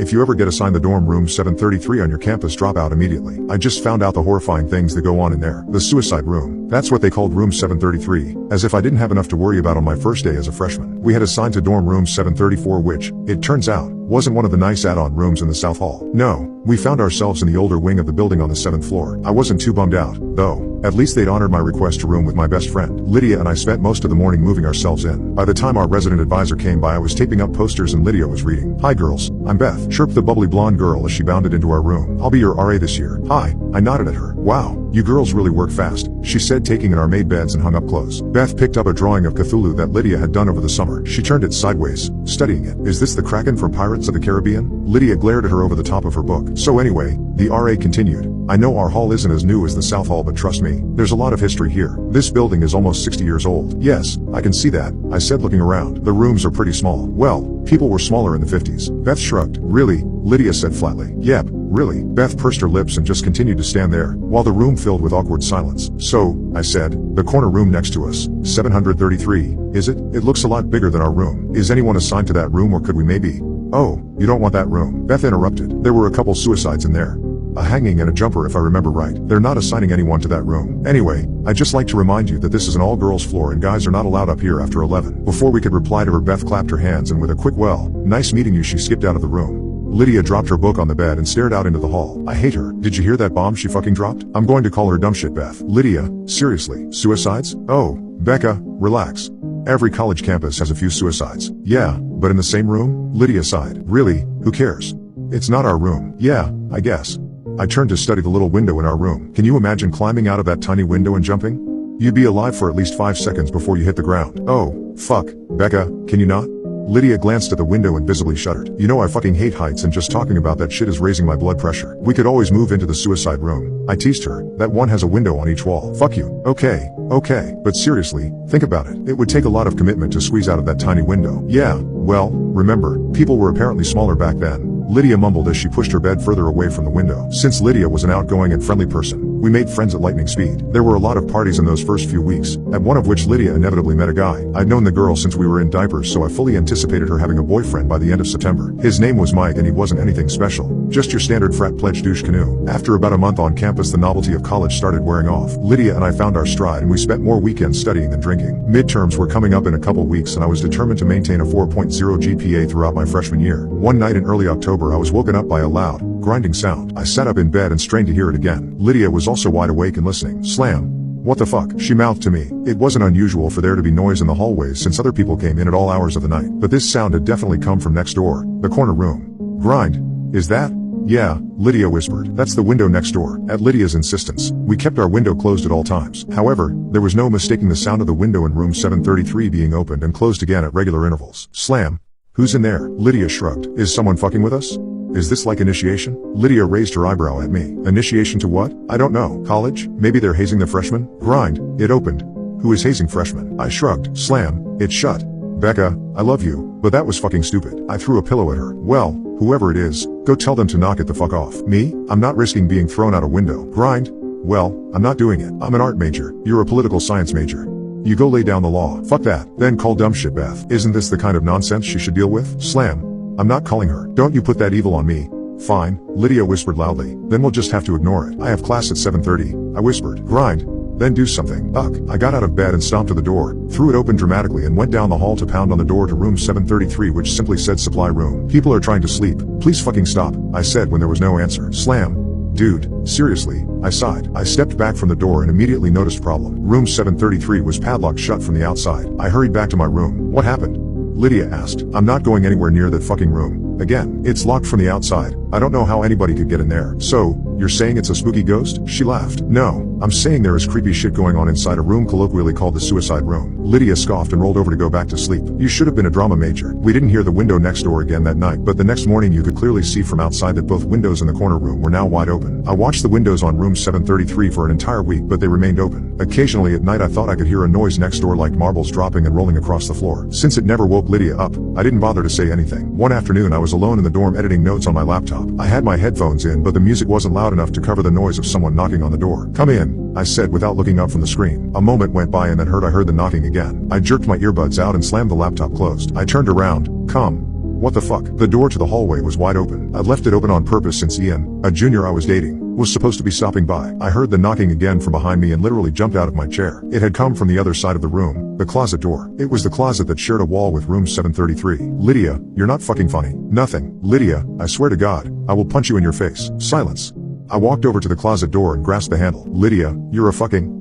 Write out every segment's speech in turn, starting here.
if you ever get assigned the dorm room 733 on your campus, drop out immediately. I just found out the horrifying things that go on in there. The suicide room. That's what they called room 733, as if I didn't have enough to worry about on my first day as a freshman. We had assigned to dorm room 734, which, it turns out, wasn't one of the nice add-on rooms in the South Hall. No, we found ourselves in the older wing of the building on the 7th floor. I wasn't too bummed out, though. At least they'd honored my request to room with my best friend. Lydia and I spent most of the morning moving ourselves in. By the time our resident advisor came by, I was taping up posters and Lydia was reading. "Hi girls, I'm Beth," chirped the bubbly blonde girl as she bounded into our room. "I'll be your RA this year." "Hi," I nodded at her. "Wow, you girls really work fast," she said, taking in our made beds and hung up clothes. Beth picked up a drawing of Cthulhu that Lydia had done over the summer. She turned it sideways, studying it. "Is this the Kraken from Pirates of the Caribbean?" Lydia glared at her over the top of her book. "So anyway," the RA continued, "I know our hall isn't as new as the South Hall, but trust me, there's a lot of history here. This building is almost 60 years old." "Yes, I can see that," I said, looking around. "The rooms are pretty small." "Well, people were smaller in the 50s. Beth shrugged. "Really?" Lydia said flatly. "Yep, really." Beth pursed her lips and just continued to stand there, while the room filled with awkward silence. "So," I said, "the corner room next to us, 733, is it? It looks a lot bigger than our room. Is anyone assigned to that room, or could we maybe—" "Oh, you don't want that room," Beth interrupted. "There were a couple suicides in there. A hanging and a jumper if I remember right. They're not assigning anyone to that room. Anyway, I'd just like to remind you that this is an all-girls floor and guys are not allowed up here after 11. Before we could reply to her, Beth clapped her hands and with a quick "well, nice meeting you," she skipped out of the room. Lydia dropped her book on the bed and stared out into the hall. "I hate her. Did you hear that bomb she fucking dropped? I'm going to call her dumb shit, Beth." "Lydia, seriously, suicides? Oh, Becca, relax. Every college campus has a few suicides." "Yeah, but in the same room?" Lydia sighed. "Really, who cares? It's not our room." "Yeah, I guess." I turned to study the little window in our room. Can you imagine climbing out of that tiny window and jumping? You'd be alive for at least 5 seconds before you hit the ground. "Oh, fuck, Becca, can you not?" Lydia glanced at the window and visibly shuddered. "You know I fucking hate heights and just talking about that shit is raising my blood pressure. We could always move into the suicide room." I teased her. "That one has a window on each wall." "Fuck you." Okay, but seriously, think about it. It would take a lot of commitment to squeeze out of that tiny window." "Yeah, well, remember, people were apparently smaller back then," Lydia mumbled as she pushed her bed further away from the window. Since Lydia was an outgoing and friendly person, we made friends at lightning speed. There were a lot of parties in those first few weeks, at one of which Lydia inevitably met a guy. I'd known the girl since we were in diapers, so I fully anticipated her having a boyfriend by the end of September. His name was Mike and he wasn't anything special. Just your standard frat pledge douche canoe. After about a month on campus, the novelty of college started wearing off. Lydia and I found our stride and we spent more weekends studying than drinking. Midterms were coming up in a couple weeks and I was determined to maintain a 4.0 GPA throughout my freshman year. One night in early October, I was woken up by a loud, grinding sound. I sat up in bed and strained to hear it again. Lydia was also wide awake and listening. "Slam. What the fuck?" she mouthed to me. It wasn't unusual for there to be noise in the hallways since other people came in at all hours of the night, but this sound had definitely come from next door, the corner room. "Grind? Is that?" "Yeah," Lydia whispered. "That's the window next door." At Lydia's insistence, we kept our window closed at all times. However, there was no mistaking the sound of the window in room 733 being opened and closed again at regular intervals. "Slam. Who's in there?" Lydia shrugged. "Is someone fucking with us? Is this like initiation?" Lydia raised her eyebrow at me. "Initiation to what?" "I don't know. College? Maybe they're hazing the freshmen?" "Grind. It opened." "Who is hazing freshmen?" I shrugged. "Slam. It shut." "Becca, I love you, but that was fucking stupid." I threw a pillow at her. "Well, whoever it is, go tell them to knock it the fuck off." "Me? I'm not risking being thrown out a window." "Grind? Well, I'm not doing it. I'm an art major. You're a political science major. You go lay down the law." "Fuck that." "Then call dumb shit Beth. Isn't this the kind of nonsense she should deal with?" "Slam. I'm not calling her. Don't you put that evil on me." "Fine," Lydia whispered loudly. "Then we'll just have to ignore it." "I have class at 7:30, I whispered. "Grind. Then do something." "Ugh." I got out of bed and stomped to the door, threw it open dramatically and went down the hall to pound on the door to room 733, which simply said supply room. "People are trying to sleep. Please fucking stop," I said when there was no answer. "Slam. Dude, seriously," I sighed. I stepped back from the door and immediately noticed problem. Room 733 was padlocked shut from the outside. I hurried back to my room. "What happened?" Lydia asked. "I'm not going anywhere near that fucking room. Again, it's locked from the outside. I don't know how anybody could get in there." "So, you're saying it's a spooky ghost?" She laughed. "No, I'm saying there is creepy shit going on inside a room colloquially called the suicide room." Lydia scoffed and rolled over to go back to sleep. "You should have been a drama major." We didn't hear the window next door again that night, but the next morning you could clearly see from outside that both windows in the corner room were now wide open. I watched the windows on room 733 for an entire week, but they remained open. Occasionally at night I thought I could hear a noise next door like marbles dropping and rolling across the floor. Since it never woke Lydia up, I didn't bother to say anything. One afternoon I was alone in the dorm editing notes on my laptop. I had my headphones in, but the music wasn't loud enough to cover the noise of someone knocking on the door. "Come in," I said without looking up from the screen. A moment went by and then I heard the knocking again. I jerked my earbuds out and slammed the laptop closed. I turned around. "Come." What the fuck? The door to the hallway was wide open. I'd left it open on purpose since Ian, a junior I was dating, was supposed to be stopping by. I heard the knocking again from behind me and literally jumped out of my chair. It had come from the other side of the room, the closet door. It was the closet that shared a wall with room 733. Lydia, you're not fucking funny. Nothing. Lydia, I swear to God, I will punch you in your face. Silence. I walked over to the closet door and grasped the handle. Lydia, you're a fucking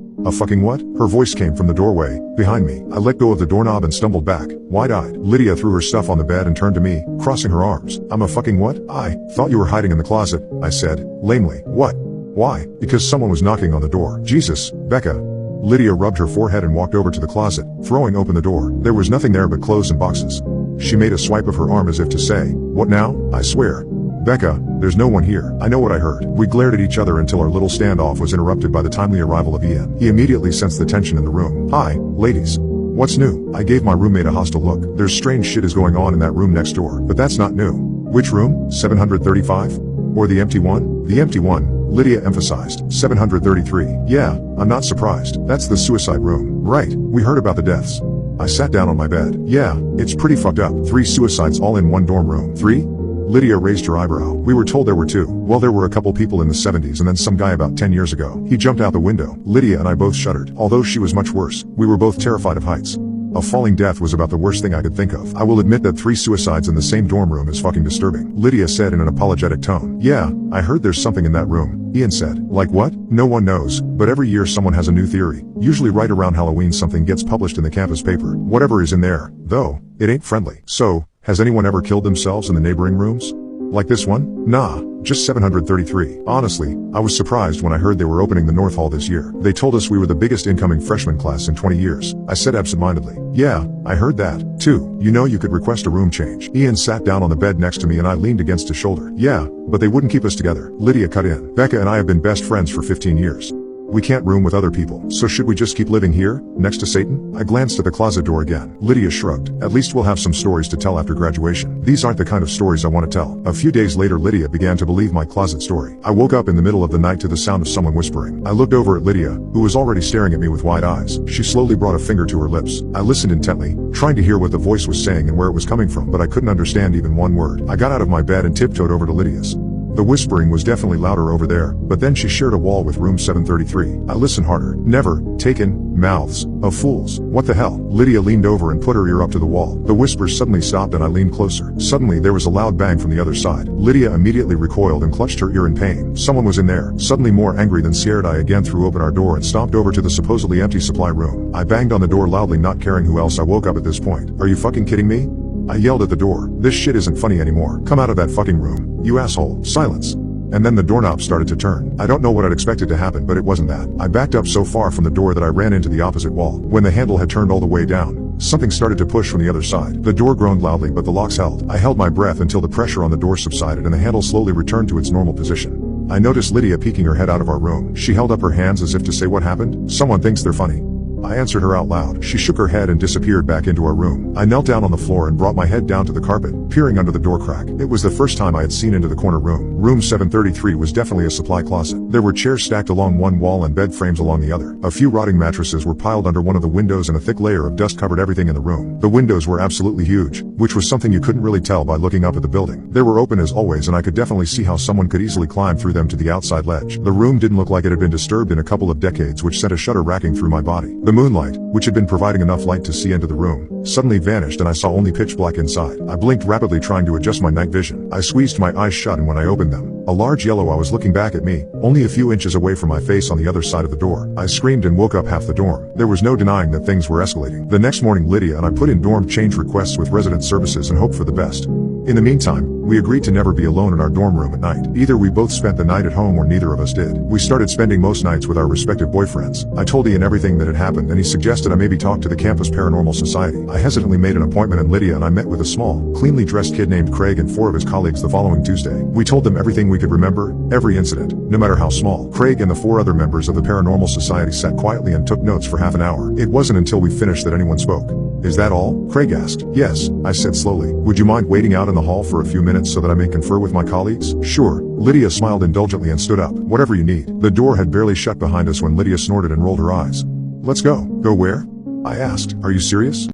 what? Her voice came from the doorway, behind me. I let go of the doorknob and stumbled back, wide-eyed. Lydia threw her stuff on the bed and turned to me, crossing her arms. I'm a fucking what? I thought you were hiding in the closet, I said, lamely. What? Why? Because someone was knocking on the door. Jesus, Becca. Lydia rubbed her forehead and walked over to the closet, throwing open the door. There was nothing there but clothes and boxes. She made a swipe of her arm as if to say, what now? I swear. Becca, there's no one here. I know what I heard. We glared at each other until our little standoff was interrupted by the timely arrival of Ian. He immediately sensed the tension in the room. Hi, ladies. What's new? I gave my roommate a hostile look. There's strange shit is going on in that room next door, but that's not new. Which room? 735? Or the empty one? The empty one, Lydia emphasized. 733. Yeah, I'm not surprised. That's the suicide room. Right, we heard about the deaths. I sat down on my bed. Yeah, it's pretty fucked up. 3 suicides all in one dorm room. 3? Lydia raised her eyebrow. We were told there were 2. Well, there were a couple people in the 70s and then some guy about 10 years ago. He jumped out the window. Lydia and I both shuddered. Although she was much worse, we were both terrified of heights. A falling death was about the worst thing I could think of. I will admit that 3 suicides in the same dorm room is fucking disturbing. Lydia said in an apologetic tone. Yeah, I heard there's something in that room. Ian said. Like what? No one knows, but every year someone has a new theory. Usually right around Halloween something gets published in the campus paper. Whatever is in there, though, it ain't friendly. So, has anyone ever killed themselves in the neighboring rooms? Like this one? Nah, just 733. Honestly, I was surprised when I heard they were opening the North Hall this year. They told us we were the biggest incoming freshman class in 20 years. I said absentmindedly. Yeah, I heard that, too. You know you could request a room change. Ian sat down on the bed next to me and I leaned against his shoulder. Yeah, but they wouldn't keep us together. Lydia cut in. Becca and I have been best friends for 15 years. We can't room with other people, so should we just keep living here, next to Satan? I glanced at the closet door again. Lydia shrugged. At least we'll have some stories to tell after graduation. These aren't the kind of stories I want to tell. A few days later Lydia began to believe my closet story. I woke up in the middle of the night to the sound of someone whispering. I looked over at Lydia, who was already staring at me with wide eyes. She slowly brought a finger to her lips. I listened intently, trying to hear what the voice was saying and where it was coming from, but I couldn't understand even one word. I got out of my bed and tiptoed over to Lydia's. The whispering was definitely louder over there, but then she shared a wall with room 733. I listened harder. Never taken mouths of fools. What the hell? Lydia leaned over and put her ear up to the wall. The whispers suddenly stopped and I leaned closer. Suddenly there was a loud bang from the other side. Lydia immediately recoiled and clutched her ear in pain. Someone was in there. Suddenly more angry than scared I again threw open our door and stomped over to the supposedly empty supply room. I banged on the door loudly, not caring who else I woke up at this point. Are you fucking kidding me? I yelled at the door. This shit isn't funny anymore. Come out of that fucking room, you asshole. Silence. And then the doorknob started to turn. I don't know what I'd expected to happen, but it wasn't that. I backed up so far from the door that I ran into the opposite wall. When the handle had turned all the way down, something started to push from the other side. The door groaned loudly, but the locks held. I held my breath until the pressure on the door subsided and the handle slowly returned to its normal position. I noticed Lydia peeking her head out of our room. She held up her hands as if to say what happened. Someone thinks they're funny. I answered her out loud. She shook her head and disappeared back into our room. I knelt down on the floor and brought my head down to the carpet, peering under the door crack. It was the first time I had seen into the corner room. Room 733 was definitely a supply closet. There were chairs stacked along one wall and bed frames along the other. A few rotting mattresses were piled under one of the windows and a thick layer of dust covered everything in the room. The windows were absolutely huge, which was something you couldn't really tell by looking up at the building. They were open as always and I could definitely see how someone could easily climb through them to the outside ledge. The room didn't look like it had been disturbed in a couple of decades, which sent a shudder racking through my body. The moonlight, which had been providing enough light to see into the room, suddenly vanished and I saw only pitch black inside. I blinked rapidly trying to adjust my night vision. I squeezed my eyes shut and when I opened them, a large yellow eye was looking back at me, only a few inches away from my face on the other side of the door. I screamed and woke up half the dorm. There was no denying that things were escalating. The next morning Lydia and I put in dorm change requests with resident services and hoped for the best. In the meantime, we agreed to never be alone in our dorm room at night. Either we both spent the night at home or neither of us did. We started spending most nights with our respective boyfriends. I told Ian everything that had happened and he suggested I maybe talk to the campus paranormal society. I hesitantly made an appointment and Lydia and I met with a small, cleanly dressed kid named Craig and 4 of his colleagues the following Tuesday. We told them everything we could remember, every incident, no matter how small. Craig and the 4 other members of the paranormal society sat quietly and took notes for half an hour. It wasn't until we finished that anyone spoke. Is that all? Craig asked. Yes, I said slowly. Would you mind waiting out in the hall for a few minutes so that I may confer with my colleagues? Sure. Lydia smiled indulgently and stood up. Whatever you need. The door had barely shut behind us when Lydia snorted and rolled her eyes. Let's go. Go where? I asked. Are you serious?